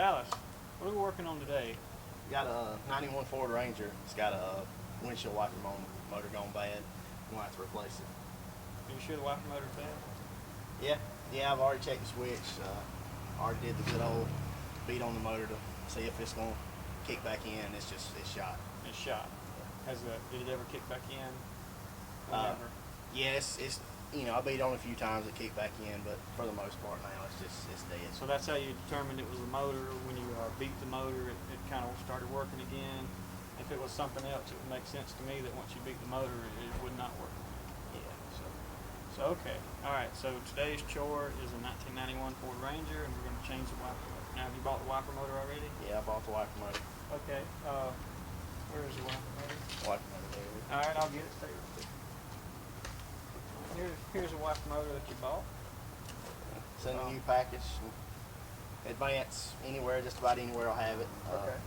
Dallas, what are we working on today? Got a 91 Ford Ranger. It's got a windshield wiper motor gone bad. We'll have to replace it. Are you sure the wiper motor's bad? Yeah, I've already checked the switch. Already did the good old beat on the motor to see if it's going to kick back in. It's shot. It's shot. Did it ever kick back in? Yeah, it's I beat on it a few times. It kicked back in, but for the most part now it's dead. So that's how you determined it was the motor. When you beat the motor, it kind of started working again. If it was something else, it would make sense to me that once you beat the motor, it would not work again. Yeah. So okay. All right. So today's chore is a 1991 Ford Ranger, and we're going to change the wiper motor. Now, have you bought the wiper motor already? Yeah, I bought the wiper motor. Okay. Where is the wiper motor? Wiper motor there. All right, I'll get it. Stay right there. Here's a wiper motor that you bought. It's in a new package. Advance anywhere, just about anywhere I'll have it. Okay.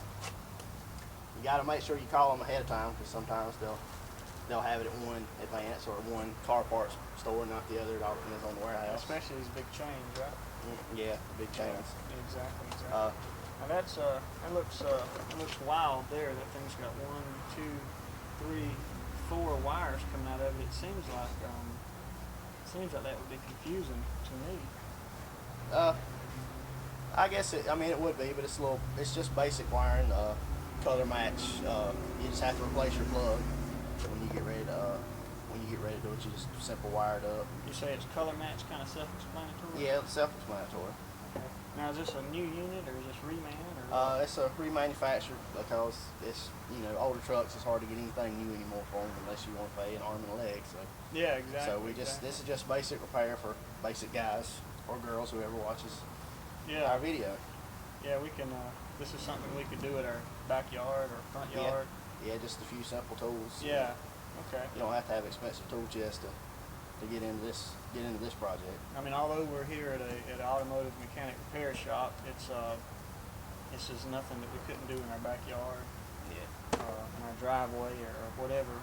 You got to make sure you call them ahead of time, because sometimes they'll have it at one Advance or one car parts store, not the other. It all depends on the warehouse. Especially these big chains, right? Yeah, big chains. Exactly. Now that looks wild there. That thing's got 1, 2, 3, 4 wires coming out of it. It seems like that would be confusing to me. I guess it would be, but it's just basic wiring, color match. You just have to replace your plug when you get ready to do it. You just simple wire it up. You say it's color match, kind of self-explanatory? Yeah, it's self-explanatory. Okay. Now, is this a new unit or is this reman? Or it's a remanufactured, because it's older trucks. It's hard to get anything new anymore for them unless you want to pay an arm and a leg. So yeah, exactly. So this is just basic repair for basic guys or girls, whoever watches our video. Yeah, we can. This is something we could do at our backyard or front yard. Yeah, just a few simple tools. Yeah. Okay. You don't have to have expensive tool chest to get into this project. I mean, although we're here at an automotive mechanic repair shop, this is nothing that we couldn't do in our backyard, in our driveway or whatever.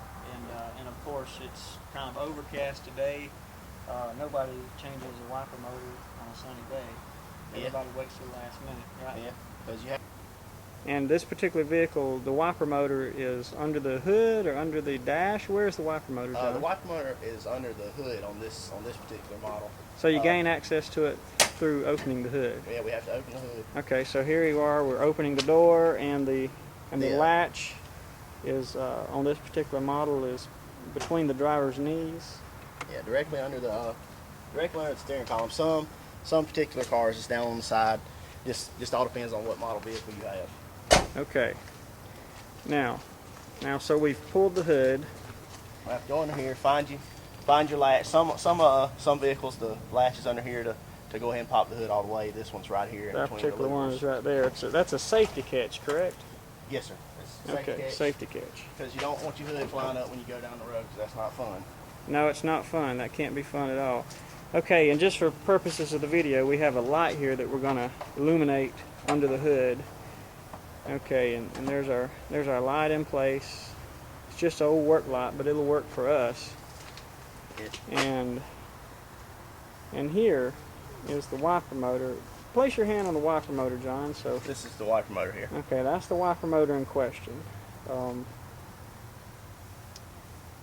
And of course, it's kind of overcast today. Nobody changes a wiper motor on a sunny day. Everybody waits till the last minute, right? Yeah, because you have. And this particular vehicle, the wiper motor is under the hood or under the dash. Where's the wiper motor? The wiper motor is under the hood on this particular model. So you gain access to it through opening the hood. Yeah, we have to open the hood. Okay, so here you are. We're opening the door, and the latch is on this particular model is between the driver's knees. Yeah, directly under the steering column. Some particular cars it's down on the side. Just all depends on what model vehicle you have. Okay. Now, so we've pulled the hood. I have to go under here, find your latch. Some vehicles, the latch is under here to go ahead and pop the hood all the way. This one's right here. That particular one is right there. That's a safety catch, correct? Yes, sir. Safety catch. Because you don't want your hood flying up when you go down the road, because that's not fun. No, it's not fun. That can't be fun at all. Okay, and just for purposes of the video, we have a light here that we're going to illuminate under the hood. Okay, and there's our light in place. It's just an old work light, but it'll work for us. And here is the wiper motor. Place your hand on the wiper motor, John. So this is the wiper motor here. Okay, that's the wiper motor in question.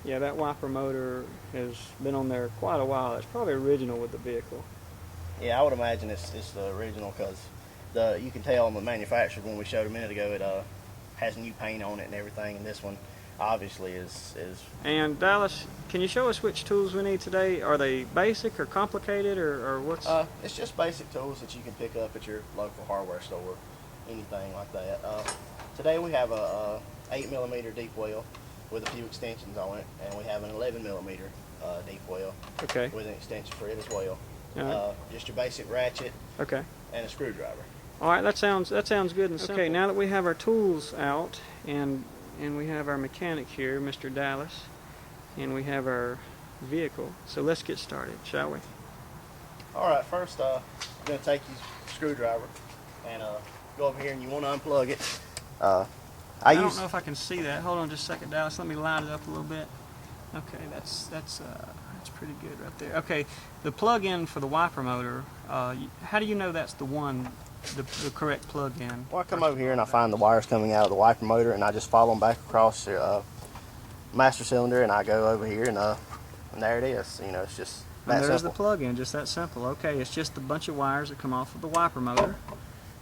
Yeah, that wiper motor has been on there quite a while. It's probably original with the vehicle. Yeah, I would imagine it's the original, because you can tell on the manufacturer when we showed a minute ago it has new paint on it and everything, and this one obviously is. And Dallas, can you show us which tools we need today? Are they basic or complicated or what's? It's just basic tools that you can pick up at your local hardware store, anything like that. Today we have a 8mm deep well with a few extensions on it, and we have an 11mm deep well with an extension for it as well. Just your basic ratchet and a screwdriver. All right, that sounds good and simple. Okay, now that we have our tools out and we have our mechanic here, Mr. Dallas, and we have our vehicle, so let's get started, shall we? All right, first I'm going to take your screwdriver and go over here, and you want to unplug it. I don't know if I can see that. Hold on just a second, Dallas. Let me light it up a little bit. Okay, that's pretty good right there. Okay, the plug-in for the wiper motor, how do you know that's the one the correct plug-in. Well, I come over here and I find the wires coming out of the wiper motor, and I just follow them back across the master cylinder, and I go over here, and there it is. You know, it's just that And there's simple. the plug-in, just that simple. Okay, it's just a bunch of wires that come off of the wiper motor,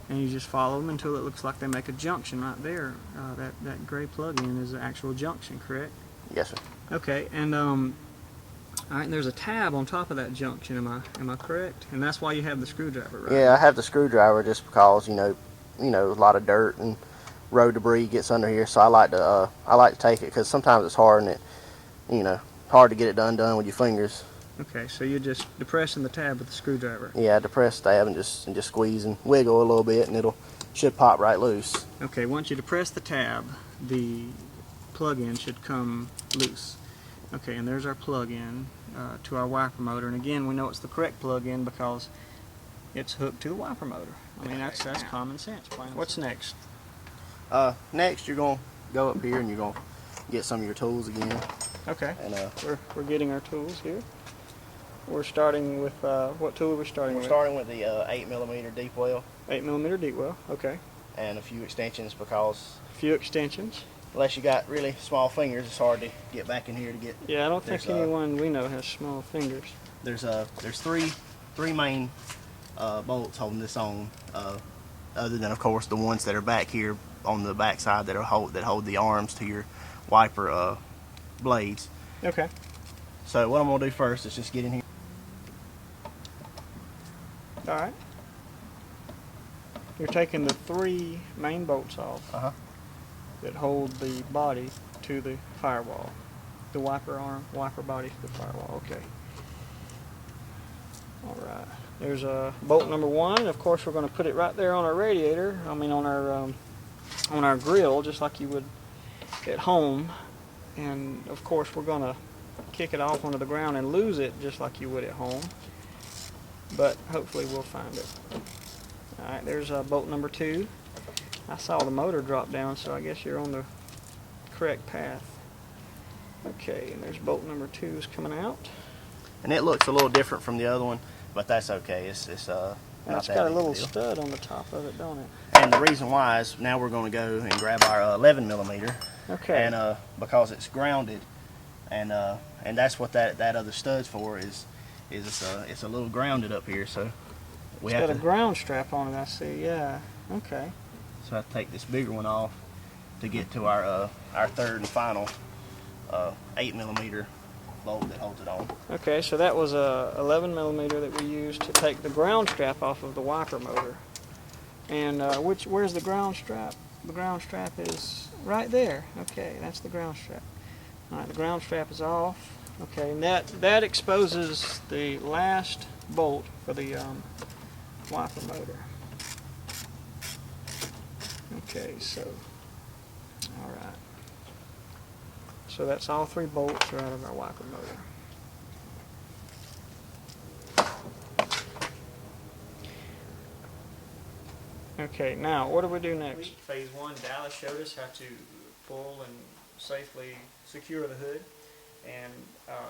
and you just follow them until it looks like they make a junction right there. That gray plug-in is the actual junction, correct? Yes, sir. Okay, and all right, and there's a tab on top of that junction. Am I correct? And that's why you have the screwdriver, right? Yeah, I have the screwdriver just because you know a lot of dirt and road debris gets under here, so I like to take it because sometimes it's hard and hard to get it done with your fingers. Okay, so you're just depressing the tab with the screwdriver. Yeah, depress the tab and just squeeze and wiggle a little bit, and should pop right loose. Okay, once you depress the tab, the plug-in should come loose. Okay, and there's our plug-in to our wiper motor, and again, we know it's the correct plug-in because it's hooked to the wiper motor. I mean, that's common sense. What's next? Next, you're gonna go up here and you're gonna get some of your tools again. Okay. And we're getting our tools here. We're starting with what tool are we starting with? We're starting with the 8mm deep well. 8mm deep well. Okay. And a few extensions because A few extensions. unless you got really small fingers, it's hard to get back in here to get. Yeah, I don't think anyone we know has small fingers. There's three main bolts holding this on, other than of course the ones that are back here on the back side that hold the arms to your wiper blades. Okay. So what I'm gonna do first is just get in here. All right. You're taking the 3 main bolts off that hold the body to the firewall. The wiper body to the firewall. Okay. All right. There's bolt number 1. Of course, we're going to put it right there on our radiator. I mean, on our grill, just like you would at home. And of course, we're going to kick it off onto the ground and lose it, just like you would at home. But hopefully, we'll find it. All right. There's bolt number 2. I saw the motor drop down, so I guess you're on the correct path. Okay, and there's bolt number 2 is coming out. And it looks a little different from the other one, but that's okay. It's not that big of a deal. It's got a little stud on the top of it, don't it? And the reason why is now we're going to go and grab our 11mm. Okay. And because it's grounded, and that's what that other stud's for is it's a little grounded up here, so we It's have got a ground strap on it, I see. Yeah. Okay. So I have to take this bigger one off to get to our third and final 8mm bolt that holds it on. Okay, so that was a 11mm that we used to take the ground strap off of the wiper motor. And where's the ground strap? The ground strap is right there. Okay, that's the ground strap. All right, the ground strap is off. Okay, and that exposes the last bolt for the wiper motor. Okay, so all right. So that's all 3 bolts are out of our wiper motor. Okay, now what do we do next? Phase 1, Dallas showed us how to pull and safely secure the hood, and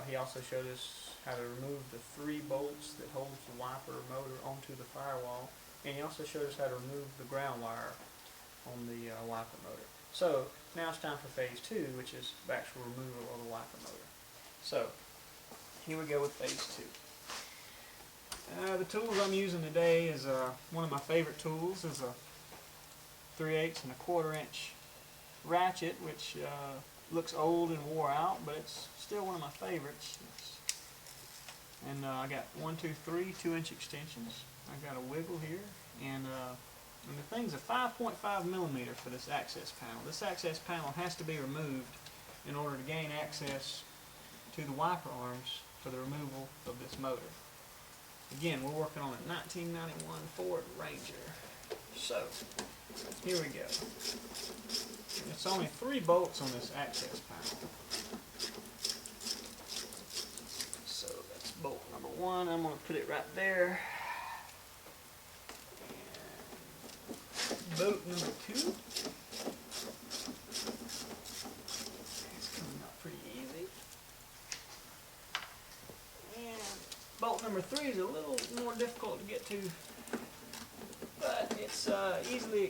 he also showed us how to remove the 3 bolts that hold the wiper motor onto the firewall, and he also showed us how to remove the ground wire on the wiper motor. So now it's time for phase 2, which is the actual removal of the wiper motor. So here we go with phase 2. The tools I'm using today is one of my favorite tools is a 3/8 and a 1/4 inch ratchet, which looks old and wore out, but it's still one of my favorites. And I got 1, 2, 3 2-inch extensions. I got a wiggle here, and the thing's a 5.5mm for this access panel. This access panel has to be removed in order to gain access to the wiper arms for the removal of this motor. Again, we're working on a 1991 Ford Ranger. So, here we go. It's only 3 bolts on this access panel. So that's bolt number 1. I'm going to put it right there. And bolt number 2. It's coming up pretty easy. And bolt number 3 is a little more difficult to get to, but It's easily